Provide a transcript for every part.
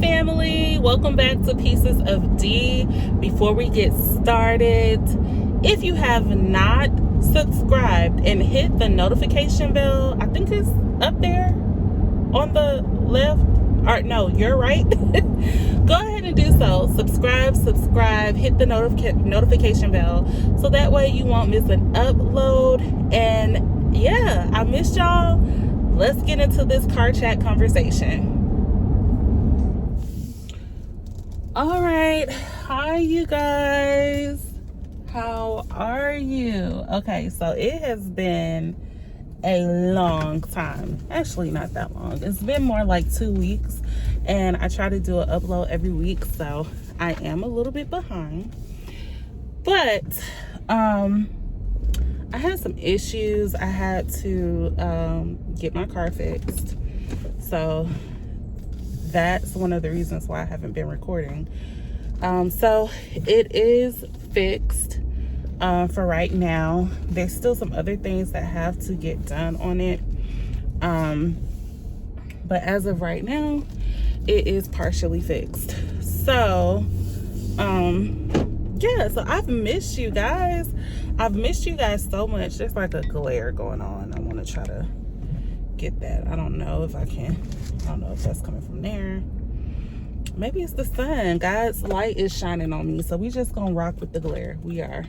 family, welcome back to Pieces of D. Before we get started, if you have not subscribed and hit the notification bell, I think it's up there on the left, or no, you're right. Go ahead and do so. Subscribe, hit the notification bell so that way you won't miss an upload. And yeah, I missed y'all. Let's get into this car chat conversation. All right, hi you guys, how are you? Okay, so it has been a long time, actually not that long, it's been more like 2 weeks, and I try to do an upload every week, so I am a little bit behind, but I had some issues. I had to get my car fixed, so that's one of the reasons why I haven't been recording. So it is fixed for right now. There's still some other things that have to get done on it, but as of right now it is partially fixed. So yeah, so I've missed you guys. I've missed you guys so much. There's like a glare going on. I want to try to get that. I don't know if I can. I don't know if that's coming from there. Maybe it's the sun. God's light is shining on me, so we just gonna rock with the glare. We are.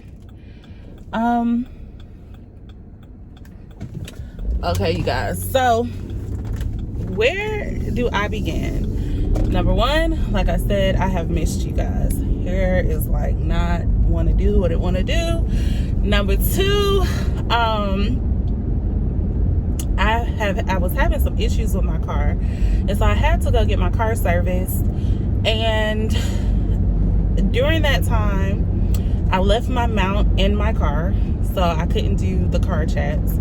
Okay, you guys. So where do I begin? Number one, like I said, I have missed you guys. Hair is like not want to do what it want to do. Number two, I was having some issues with my car, and so I had to go get my car serviced. And during that time, I left my mount in my car, so I couldn't do the car chats.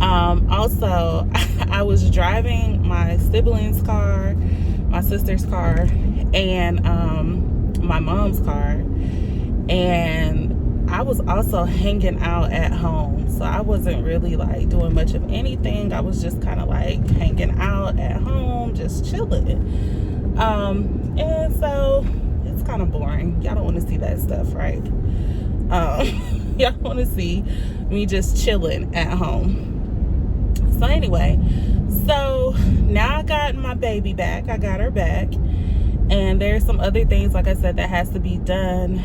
Also, I was driving my siblings' car, my sister's car, and my mom's car, and I was also hanging out at home, so I wasn't really like doing much of anything. I was just kind of like hanging out at home, just chilling. And so it's kind of boring. Y'all don't want to see that stuff, right? Y'all want to see me just chilling at home. So anyway, so now I got my baby back. I got her back. And there's some other things, like I said, that has to be done.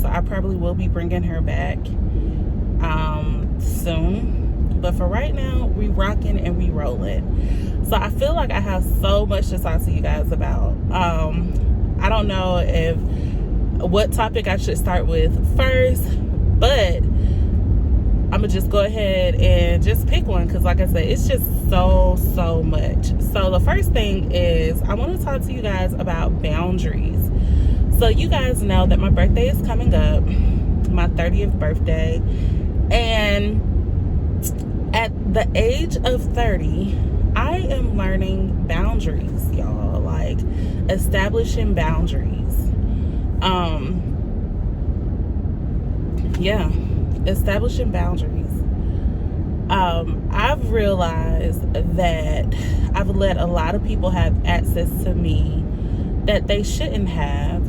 So I probably will be bringing her back soon. But for right now, we rocking and we rolling. So I feel like I have so much to talk to you guys about. I don't know what topic I should start with first, but I'm gonna just go ahead and just pick one, because like I said, it's just so much. So the first thing is I want to talk to you guys about boundaries. So you guys know that my birthday is coming up, my 30th birthday, and at the age of 30, I am learning boundaries, y'all, like establishing boundaries. Yeah, establishing boundaries. I've realized that I've let a lot of people have access to me that they shouldn't have.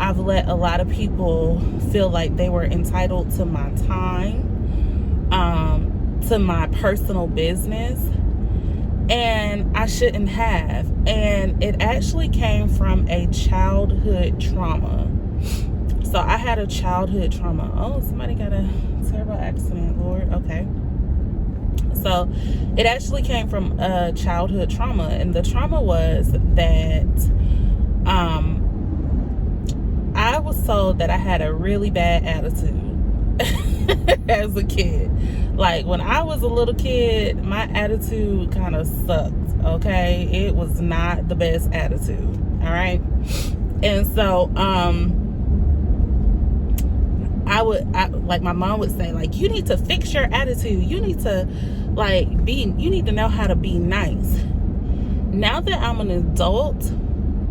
I've let a lot of people feel like they were entitled to my time, to my personal business, and I shouldn't have. And it actually came from a childhood trauma. So I had a childhood trauma. Oh, somebody got a terrible accident, Lord. Okay. So it actually came from a childhood trauma, and the trauma was that I was told that I had a really bad attitude as a kid. Like when I was a little kid, my attitude kind of sucked. Okay, it was not the best attitude. All right, and so like my mom would say, like, you need to fix your attitude. You need to you need to know how to be nice. Now that I'm an adult,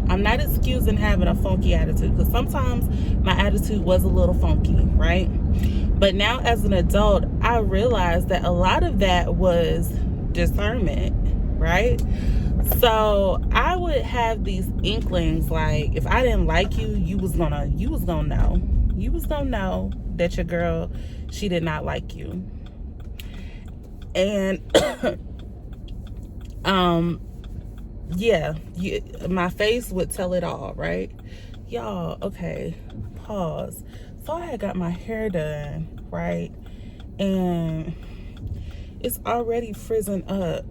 I'm not excusing having a funky attitude, because sometimes my attitude was a little funky, right? But now as an adult, I realized that a lot of that was discernment, right? So I would have these inklings, like if I didn't like you, you was gonna know. You was gonna know that your girl, she did not like you. And yeah, my face would tell it all, right? Y'all, okay, pause. So I had got my hair done, right? And it's already frizzing up.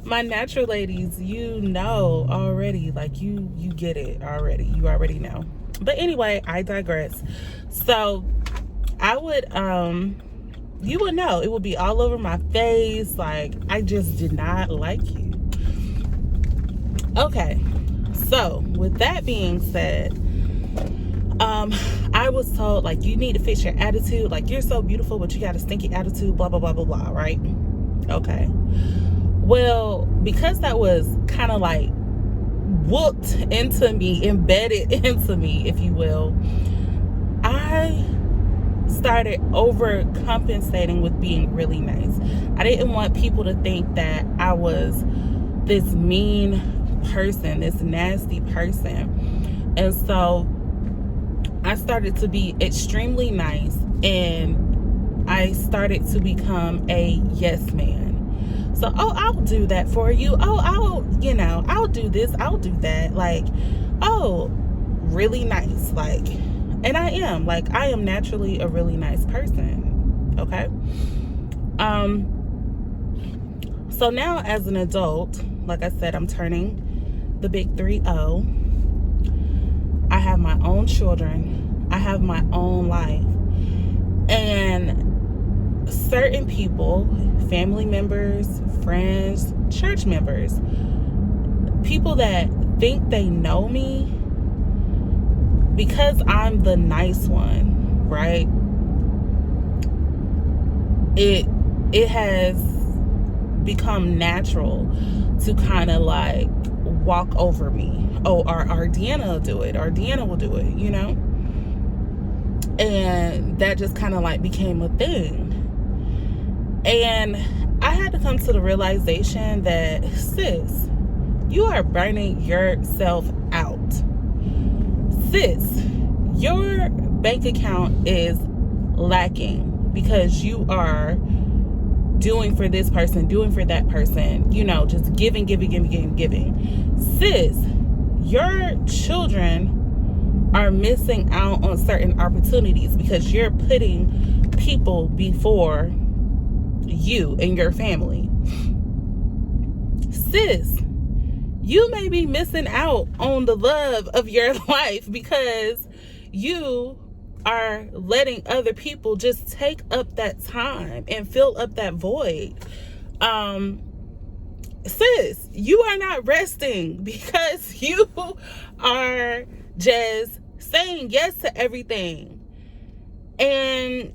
My natural ladies, you know already, like you get it already. You already know. But anyway, I digress. So I would, you would know. It would be all over my face. Like, I just did not like you. Okay. So with that being said, I was told, like, you need to fix your attitude. Like, you're so beautiful, but you got a stinky attitude, blah, blah, blah, blah, blah, right? Okay. Well, because that was kind of like whooped into me, embedded into me, if you will, I started overcompensating with being really nice. I didn't want people to think that I was this mean person, this nasty person. And so I started to be extremely nice, and I started to become a yes man. So, oh, I'll do that for you. Oh, I'll do this, I'll do that. Like, oh, really nice. Like, and I am naturally a really nice person. Okay. So now as an adult, like I said, I'm turning the big 3-0. I have my own children. I have my own life. And certain people, family members, friends, church members, people that think they know me because I'm the nice one, right? It has become natural to kind of like walk over me. Oh, or Deanna will do it, or Deanna will do it, you know? And that just kind of like became a thing. And I had to come to the realization that, sis, you are burning yourself out. Sis, your bank account is lacking because you are doing for this person, doing for that person, you know, just giving. Sis, your children are missing out on certain opportunities because you're putting people before you and your family. Sis, you may be missing out on the love of your life because you are letting other people just take up that time and fill up that void. Sis, you are not resting because you are just saying yes to everything. And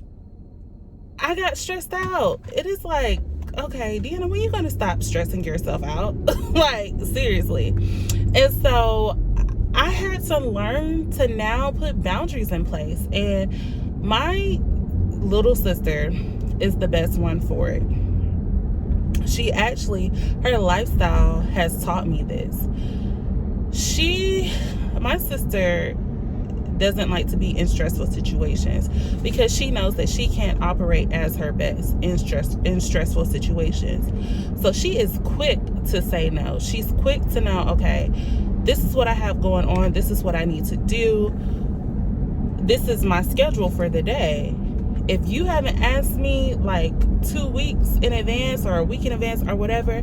I got stressed out. It is like, okay, Deanna, when are you going to stop stressing yourself out? Like, seriously. And so I had to learn to now put boundaries in place. And my little sister is the best one for it. She actually, her lifestyle has taught me this. My sister doesn't like to be in stressful situations because she knows that she can't operate as her best in stressful situations. So she is quick to say no. She's quick to know, okay, this is what I have going on. This is what I need to do. This is my schedule for the day. If you haven't asked me like 2 weeks in advance or a week in advance or whatever,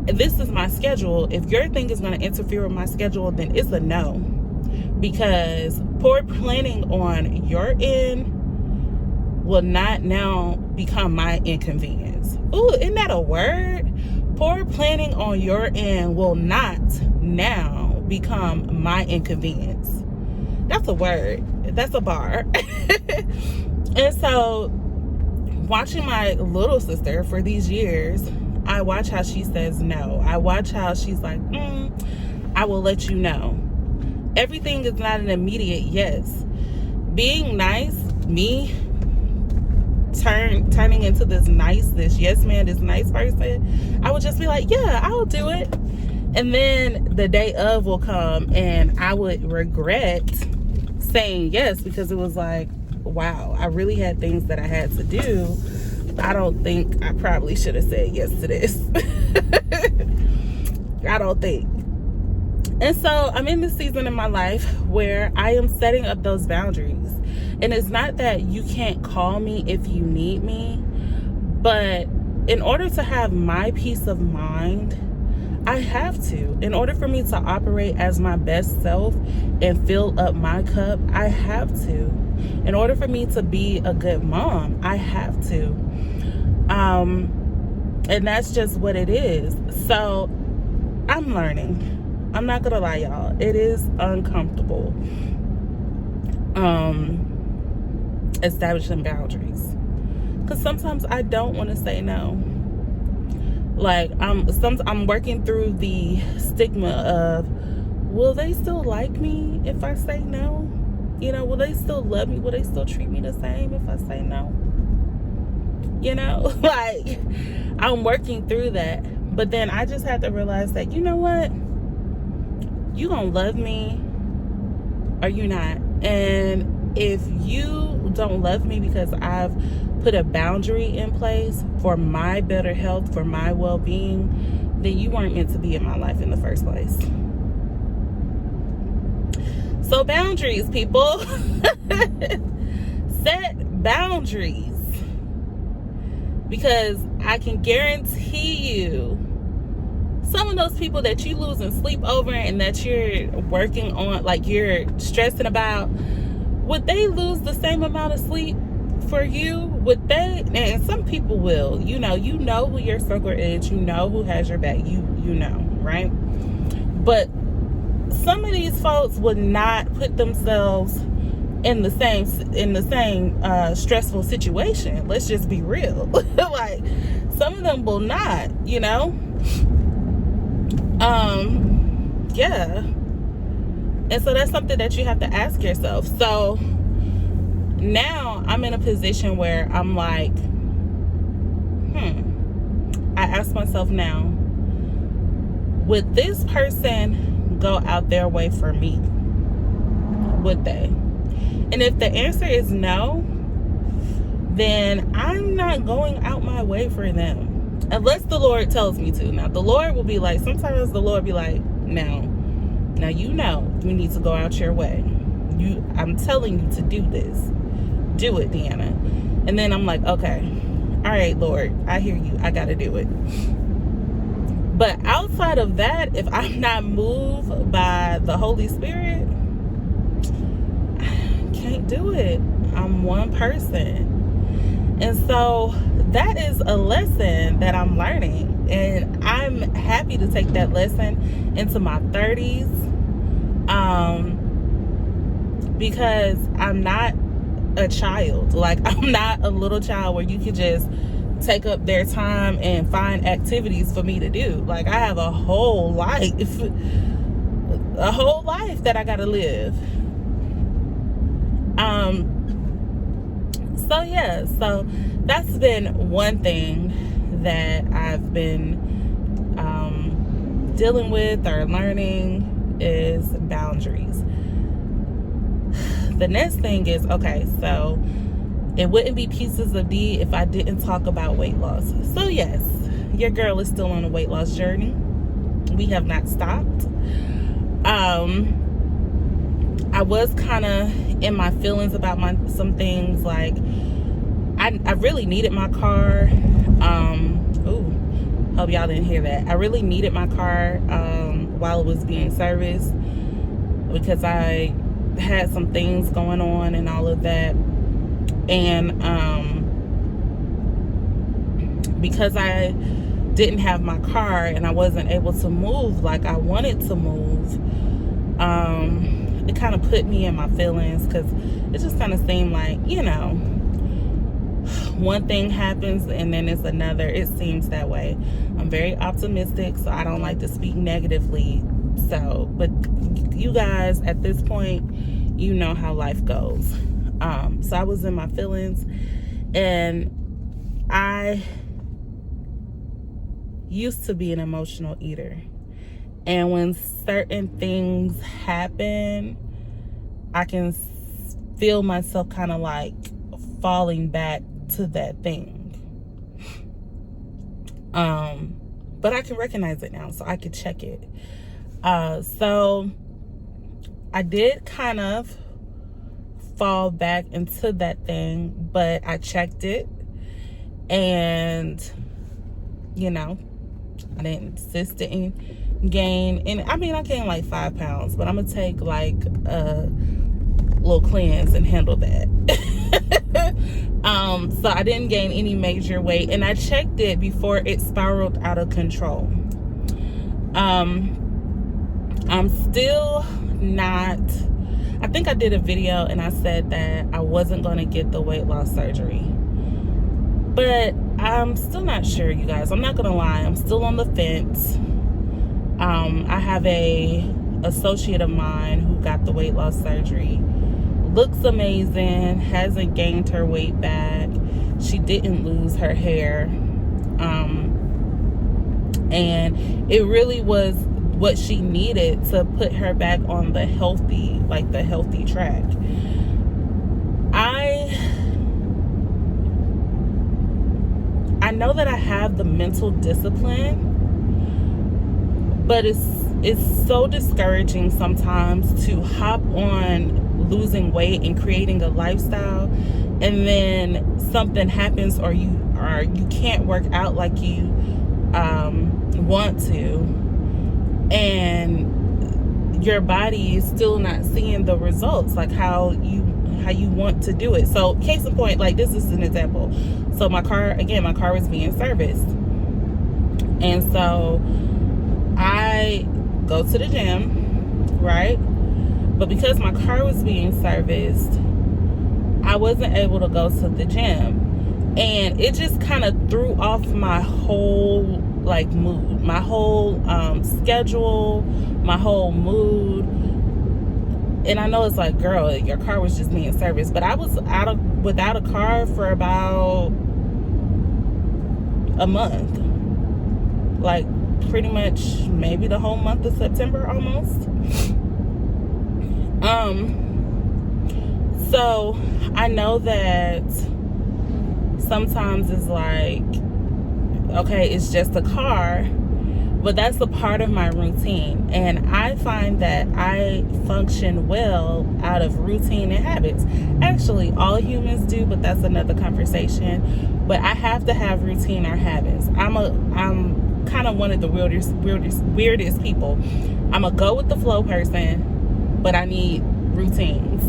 this is my schedule. If your thing is going to interfere with my schedule, then it's a no. Because poor planning on your end will not now become my inconvenience. Ooh, isn't that a word? Poor planning on your end will not now become my inconvenience. That's a word. That's a bar. And so, watching my little sister for these years, I watch how she says no. I watch how she's like, I will let you know. Everything is not an immediate yes. Being nice, me, turning into this yes man, this nice person, I would just be like, yeah, I'll do it. And then the day of will come and I would regret saying yes, because it was like, wow, I really had things that I had to do. I don't think I probably should have said yes to this. I don't think. And so I'm in this season in my life where I am setting up those boundaries. And it's not that you can't call me if you need me, but in order to have my peace of mind, I have to. In order for me to operate as my best self and fill up my cup, I have to. In order for me to be a good mom, I have to. And that's just what it is. So I'm learning. I'm not gonna lie, y'all. It is uncomfortable. Establishing boundaries. Because sometimes I don't want to say no. Like, I'm working through the stigma of, will they still like me if I say no? You know, will they still love me? Will they still treat me the same if I say no? You know, like, I'm working through that. But then I just had to realize that, you know what? You gonna love me or you not. And if you don't love me because I've put a boundary in place for my better health, for my well-being, then you weren't meant to be in my life in the first place. So boundaries, people. Set boundaries. Because I can guarantee you, some of those people that you losing sleep over and that you're working on, like you're stressing about, would they lose the same amount of sleep for you? Would they? And some people will. You know who your circle is. You know who has your back. You know, right? But some of these folks would not put themselves in the same stressful situation. Let's just be real. Like, some of them will not. You know. Yeah. And so that's something that you have to ask yourself. So now I'm in a position where I'm like, I ask myself now, would this person go out their way for me? Would they? And if the answer is no, then I'm not going out my way for them. Unless the Lord tells me to. Now, the Lord will be like, sometimes the Lord be like, now you need to go out your way. I'm telling you to do this. Do it, Deanna. And then I'm like, okay, all right, Lord, I hear you. I got to do it. But outside of that, if I'm not moved by the Holy Spirit, I can't do it. I'm one person. And so that is a lesson that I'm learning. And I'm happy to take that lesson into my 30s. Because I'm not a child. Like, I'm not a little child where you can just take up their time and find activities for me to do. Like, I have a whole life that I gotta live. So yeah, so that's been one thing that I've been dealing with or learning is boundaries. The next thing is, okay, so it wouldn't be Pieces of D if I didn't talk about weight loss. So yes, your girl is still on a weight loss journey. We have not stopped. I was kind of in my feelings about some things. Like, I really needed my car. Hope y'all didn't hear that. I really needed my car while it was being serviced, because I had some things going on and all of that. And because I didn't have my car and I wasn't able to move like I wanted to move, it kind of put me in my feelings, because it just kind of seemed like, one thing happens and then it's another. It seems that way. I'm very optimistic, so I don't like to speak negatively. So, but you guys, at this point, you know how life goes. So I was in my feelings, And I used to be an emotional eater. And when certain things happen, I can feel myself kind of like falling back to that thing. But I can recognize it now, so I could check it. So I did kind of fall back into that thing, but I checked it, and I didn't gain, and I mean I gained like 5 pounds, but I'm gonna take like a little cleanse and handle that. So I didn't gain any major weight, and I checked it before it spiraled out of control. I'm still not, I think I did a video and I said that I wasn't going to get the weight loss surgery, but I'm still not sure, you guys. I'm not going to lie. I'm still on the fence. I have a associate of mine who got the weight loss surgery. Looks amazing, hasn't gained her weight back. She didn't lose her hair. And it really was what she needed to put her back on the healthy track. I know that I have the mental discipline, but it's so discouraging sometimes to hop on losing weight and creating a lifestyle, and then something happens, or you can't work out like you want to, and your body is still not seeing the results like how you want to do it. So case in point, like this is an example. So my car was being serviced, and so I go to the gym, right? But because my car was being serviced, I wasn't able to go to the gym. And it just kind of threw off my whole mood, my whole schedule, my whole mood. And I know it's like, girl, your car was just being serviced. But I was without a car for about a month. Like pretty much maybe the whole month of September almost. So I know that sometimes it's like, okay, it's just a car, but that's a part of my routine. And I find that I function well out of routine and habits. Actually, all humans do, but that's another conversation. But I have to have routine or habits. I'm kind of one of the weirdest people. I'm a go with the flow person, but I need routines.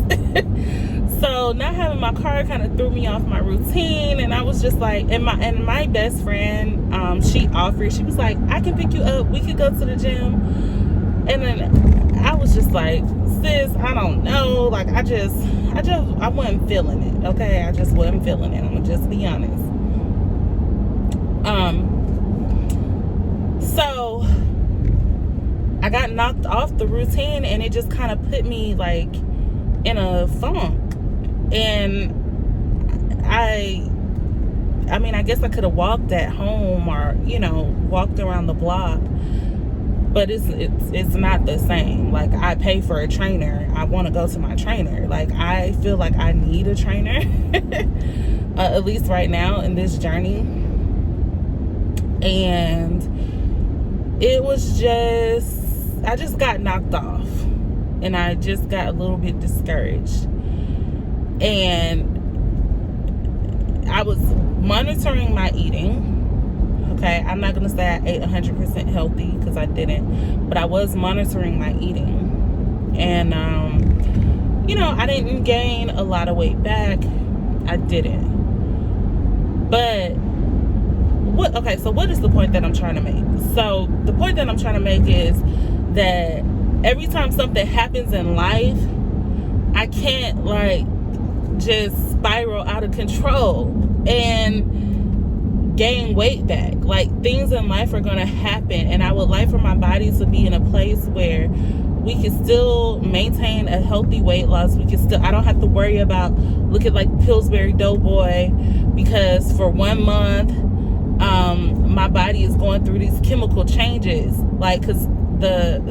So not having my car kind of threw me off my routine, and I was just like, and my best friend, she offered, she was like, I can pick you up, we could go to the gym. And then I was just like, sis, I don't know, like I wasn't feeling it. Okay, I just wasn't feeling it. I'm gonna just be honest. So I got knocked off the routine, and it just kind of put me like in a funk. And I mean, I guess I could have walked at home or, walked around the block, but it's not the same. Like, I pay for a trainer. I want to go to my trainer. Like, I feel like I need a trainer, at least right now in this journey. And it was I just got knocked off, and I just got a little bit discouraged. And I was monitoring my eating. Okay, I'm not going to say I ate 100% healthy, because I didn't. But I was monitoring my eating. And, I didn't gain a lot of weight back. I didn't. But, so what is the point that I'm trying to make? So, the point that I'm trying to make is that every time something happens in life, I can't, just spiral out of control and gain weight back. Like, things in life are going to happen, and I would like for my body to be in a place where we can still maintain a healthy weight loss. I don't have to worry about looking like Pillsbury Doughboy, because for 1 month, my body is going through these chemical changes.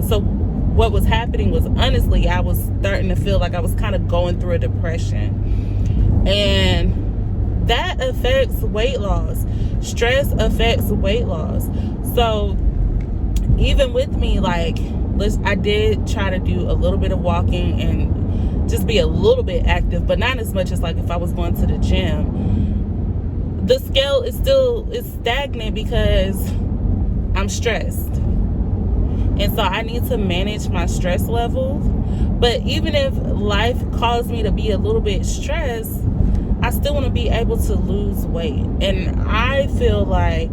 So what was happening was, honestly, I was starting to feel like I was kind of going through a depression. And that affects weight loss. Stress affects weight loss. So even with me, I did try to do a little bit of walking and just be a little bit active, but not as much as if I was going to the gym. The scale is stagnant because I'm stressed. And so I need to manage my stress levels. But even if life caused me to be a little bit stressed, I still want to be able to lose weight. And I feel like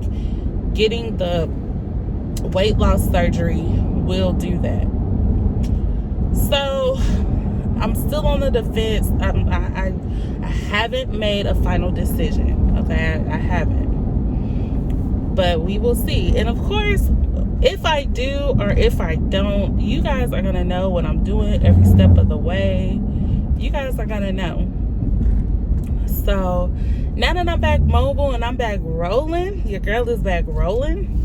getting the weight loss surgery will do that. So I'm still on the defense. I haven't made a final decision. Okay, I haven't. But we will see. And of course, if I do or if I don't, you guys are going to know what I'm doing every step of the way. You guys are going to know. So now that I'm back mobile and I'm back rolling, your girl is back rolling.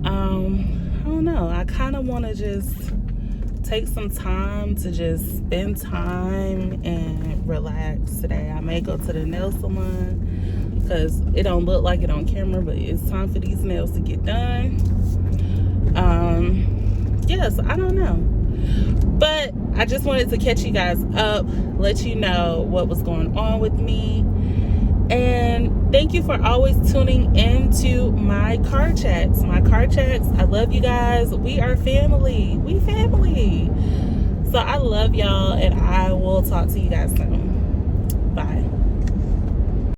I don't know. I kind of want to just take some time to just spend time and relax today. I may go to the nail salon because it don't look like it on camera, but it's time for these nails to get done. Yes, I don't know. But I just wanted to catch you guys up, let you know what was going on with me. And thank you for always tuning into my car chats. I love you guys. We are family. We family. So I love y'all, and I will talk to you guys soon. Bye.